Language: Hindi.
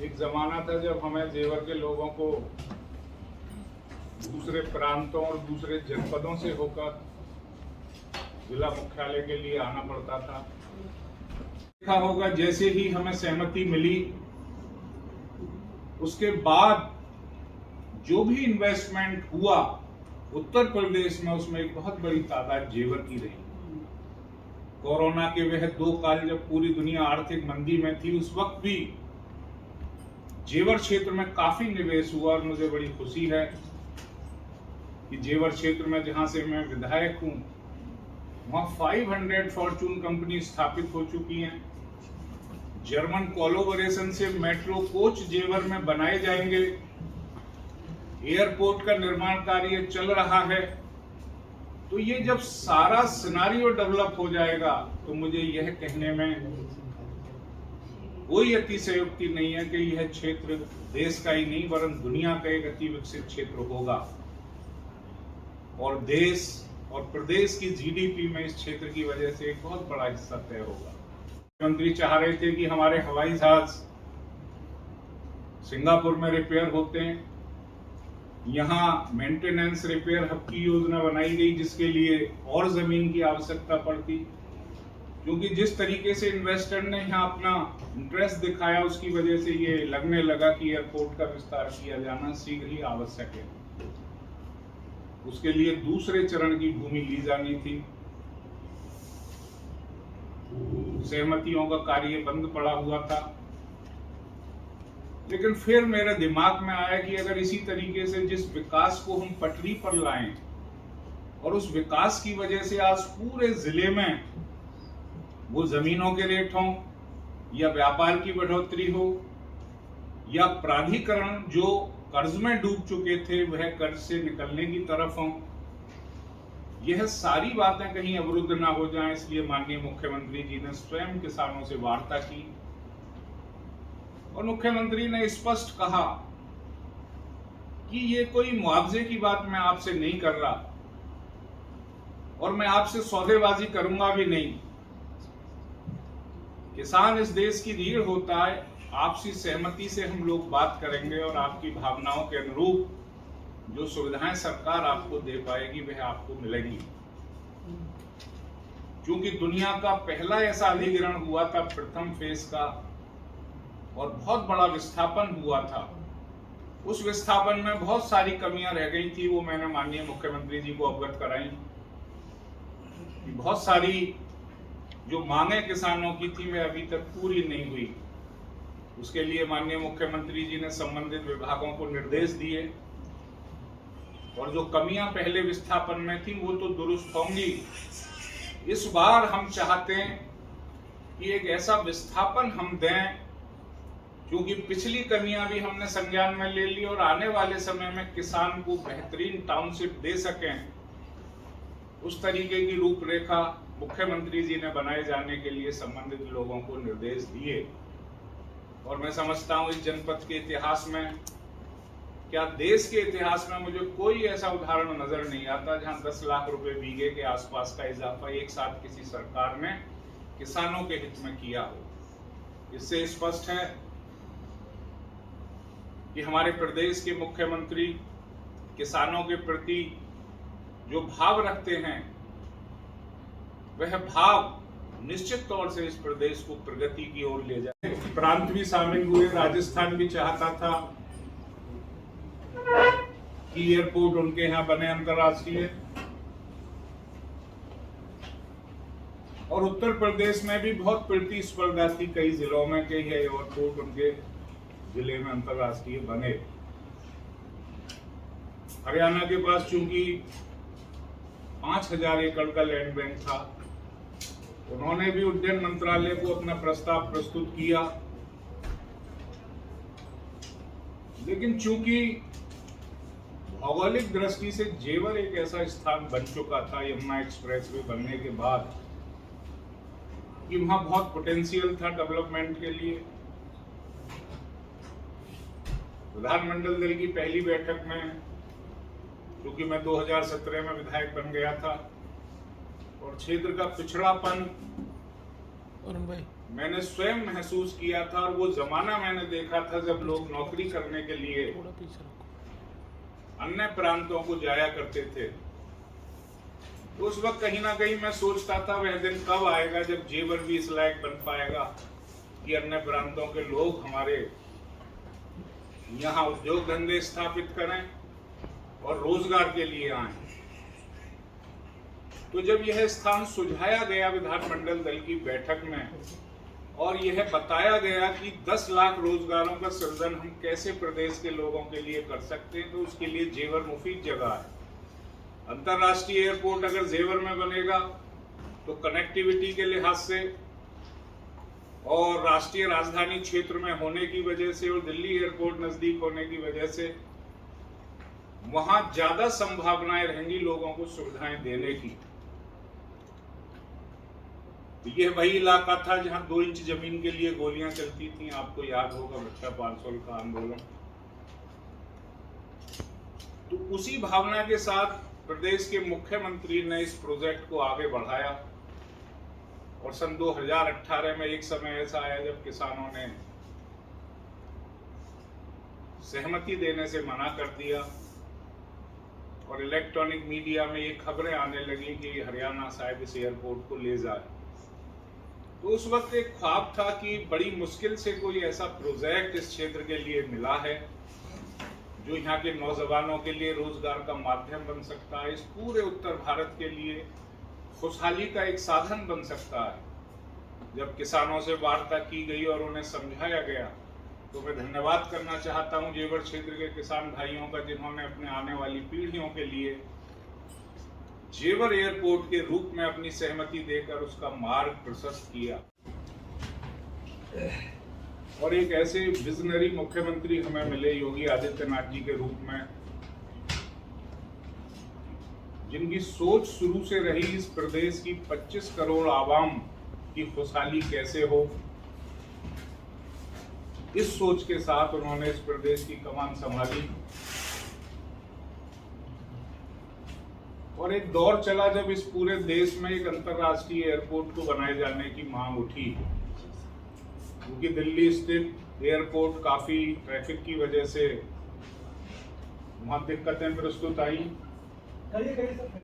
एक जमाना था जब हमें जेवर के लोगों को दूसरे प्रांतों और दूसरे जनपदों से होकर जिला मुख्यालय के लिए आना पड़ता था। देखा होगा जैसे ही हमें सहमति मिली उसके बाद जो भी इन्वेस्टमेंट हुआ उत्तर प्रदेश में उसमें एक बहुत बड़ी तादाद जेवर की रही। कोरोना के वह 2 साल जब पूरी दुनिया आर्थिक मंदी में थी उस वक्त भी जेवर क्षेत्र में काफी निवेश हुआ और मुझे बड़ी खुशी है कि जेवर क्षेत्र में जहां से मैं विधायक हूं वहां 500 फॉर्चून कंपनी स्थापित हो चुकी हैं। जर्मन कोलैबोरेशन से मेट्रो कोच जेवर में बनाए जाएंगे। एयरपोर्ट का निर्माण कार्य चल रहा है। तो ये जब सारा सिनारियो डेवलप हो जाएगा तो मुझे यह कहने में कोई अतिशयोक्ति नहीं है कि यह क्षेत्र देश का ही नहीं वरन दुनिया का एक अति विकसित क्षेत्र होगा और देश और प्रदेश की जीडीपी में इस क्षेत्र की वजह से एक बहुत बड़ा हिस्सा तय होगा। मुख्यमंत्री चाह रहे थे कि हमारे हवाई जहाज सिंगापुर में रिपेयर होते हैं। यहाँ मेंटेनेंस रिपेयर हब की योजना बनाई गई जिसके लिए और जमीन की आवश्यकता पड़ती, क्योंकि जिस तरीके से इन्वेस्टर ने यहाँ अपना इंटरेस्ट दिखाया उसकी वजह से ये लगने लगा कि एयरपोर्ट का विस्तार किया जाना शीघ्र ही आवश्यक है। उसके लिए दूसरे चरण की भूमि ली जानी थी। सहमतियों का कार्य बंद पड़ा हुआ था, लेकिन फिर मेरे दिमाग में आया कि अगर इसी तरीके से जिस विकास को हम पटरी पर लाएं और उस विकास की वजह से आज पूरे जिले में वो जमीनों के रेट हों या व्यापार की बढ़ोतरी हो या प्राधिकरण जो कर्ज में डूब चुके थे वह कर्ज से निकलने की तरफ हों, यह सारी बातें कहीं अवरुद्ध ना हो जाएं, इसलिए माननीय मुख्यमंत्री जी ने स्वयं किसानों से वार्ता की और मुख्यमंत्री ने स्पष्ट कहा कि ये कोई मुआवजे की बात मैं आपसे नहीं कर रहा और मैं आपसे सौदेबाजी करूंगा भी नहीं। किसान इस देश की रीढ़ होता है। आपसी सहमति से हम लोग बात करेंगे और आपकी भावनाओं के अनुरूप जो सुविधाएं सरकार आपको दे पाएगी वह आपको मिलेगी। क्योंकि दुनिया का पहला ऐसा अधिग्रहण हुआ था प्रथम फेज का और बहुत बड़ा विस्थापन हुआ था। उस विस्थापन में बहुत सारी कमियां रह गई थी, वो मैंने माननीय मुख्यमंत्री जी को अवगत कराई। बहुत सारी जो मांगे किसानों की थी वह अभी तक पूरी नहीं हुई। उसके लिए माननीय मुख्यमंत्री जी ने संबंधित विभागों को निर्देश दिए और जो कमियां पहले विस्थापन में थी वो तो दुरुस्त होंगी। इस बार हम चाहते हैं कि एक ऐसा विस्थापन हम दें, क्योंकि पिछली कमियां भी हमने संज्ञान में ले ली और आने वाले समय में किसान को बेहतरीन टाउनशिप दे सकें उस तरीके की रूपरेखा मुख्यमंत्री जी ने बनाए जाने के लिए संबंधित लोगों को निर्देश दिए। और मैं समझता हूं इस जनपद के इतिहास में, क्या देश के इतिहास में मुझे कोई ऐसा उदाहरण नजर नहीं आता जहां 10 लाख रुपए बीघे के आसपास का इजाफा एक साथ किसी सरकार ने किसानों के हित में किया हो। इससे स्पष्ट है कि हमारे प्रदेश के मुख्यमंत्री किसानों के प्रति जो भाव रखते हैं वह भाव निश्चित तौर से इस प्रदेश को प्रगति की ओर ले जाए। प्रांत भी शामिल हुए। राजस्थान भी चाहता था कि एयरपोर्ट उनके यहाँ बने अंतर्राष्ट्रीय, और उत्तर प्रदेश में भी बहुत प्रतिस्पर्धा थी कई जिलों में कि यह एयरपोर्ट उनके जिले में अंतर्राष्ट्रीय बने। हरियाणा के पास चूंकि 5000 एकड़ का लैंड बैंक था, उन्होंने भी उड्डयन मंत्रालय को अपना प्रस्ताव प्रस्तुत किया, लेकिन चूंकि भौगोलिक दृष्टि से जेवर एक ऐसा स्थान बन चुका था यमुना एक्सप्रेसवे बनने के बाद कि वहां बहुत पोटेंशियल था डेवलपमेंट के लिए। विधानमंडल दल की पहली बैठक में, क्योंकि मैं 2017 में विधायक बन गया था और क्षेत्र का पिछड़ापन मैंने स्वयं महसूस किया था, और वो जमाना मैंने देखा था जब लोग नौकरी करने के लिए अन्य प्रांतों को जाया करते थे। तो उस वक्त कहीं ना कहीं मैं सोचता था वह दिन कब आएगा जब जेवर भी इस लायक बन पाएगा कि अन्य प्रांतों के लोग हमारे यहाँ उद्योग धंधे स्थापित करें और रोजगार के लिए आए। तो जब यह स्थान सुझाया गया विधानमंडल दल की बैठक में और यह बताया गया कि 10 लाख रोजगारों का सृजन हम कैसे प्रदेश के लोगों के लिए कर सकते हैं, तो उसके लिए जेवर मुफीद जगह है। अंतरराष्ट्रीय एयरपोर्ट अगर जेवर में बनेगा तो कनेक्टिविटी के लिहाज से और राष्ट्रीय राजधानी क्षेत्र में होने की वजह से और दिल्ली एयरपोर्ट नजदीक होने की वजह से वहां ज्यादा संभावनाएं रहेंगी लोगों को सुविधाएं देने की। यह वही इलाका था जहां 2 इंच जमीन के लिए गोलियां चलती थी, आपको याद होगा बच्चा 500 का आंदोलन। तो उसी भावना के साथ प्रदेश के मुख्यमंत्री ने इस प्रोजेक्ट को आगे बढ़ाया और सन 2018 में एक समय ऐसा आया जब किसानों ने सहमति देने से मना कर दिया और इलेक्ट्रॉनिक मीडिया में ये खबरें आने लगी कि हरियाणा शायद इस एयरपोर्ट को ले जाए। तो उस वक्त एक ख्वाब था कि बड़ी मुश्किल से कोई ऐसा प्रोजेक्ट इस क्षेत्र के लिए मिला है जो यहाँ के नौजवानों के लिए रोजगार का माध्यम बन सकता है, इस पूरे उत्तर भारत के लिए खुशहाली का एक साधन बन सकता है। जब किसानों से वार्ता की गई और उन्हें समझाया गया तो मैं धन्यवाद करना चाहता हूं जेवर क्षेत्र के किसान भाइयों का, जिन्होंने अपने आने वाली पीढ़ियों के लिए जेवर एयरपोर्ट के रूप में अपनी सहमति देकर उसका मार्ग प्रशस्त किया। और एक ऐसे विजनरी मुख्यमंत्री हमें मिले योगी आदित्यनाथ जी के रूप में, जिनकी सोच शुरू से रही इस प्रदेश की 25 करोड़ आवाम की खुशहाली कैसे हो। इस सोच के साथ उन्होंने इस प्रदेश की कमान संभाली और एक दौर चला जब इस पूरे देश में एक अंतर्राष्ट्रीय एयरपोर्ट को बनाए जाने की मांग उठी, क्योंकि दिल्ली स्थित एयरपोर्ट काफी ट्रैफिक की वजह से वहां दिक्कतें प्रस्तुत आई।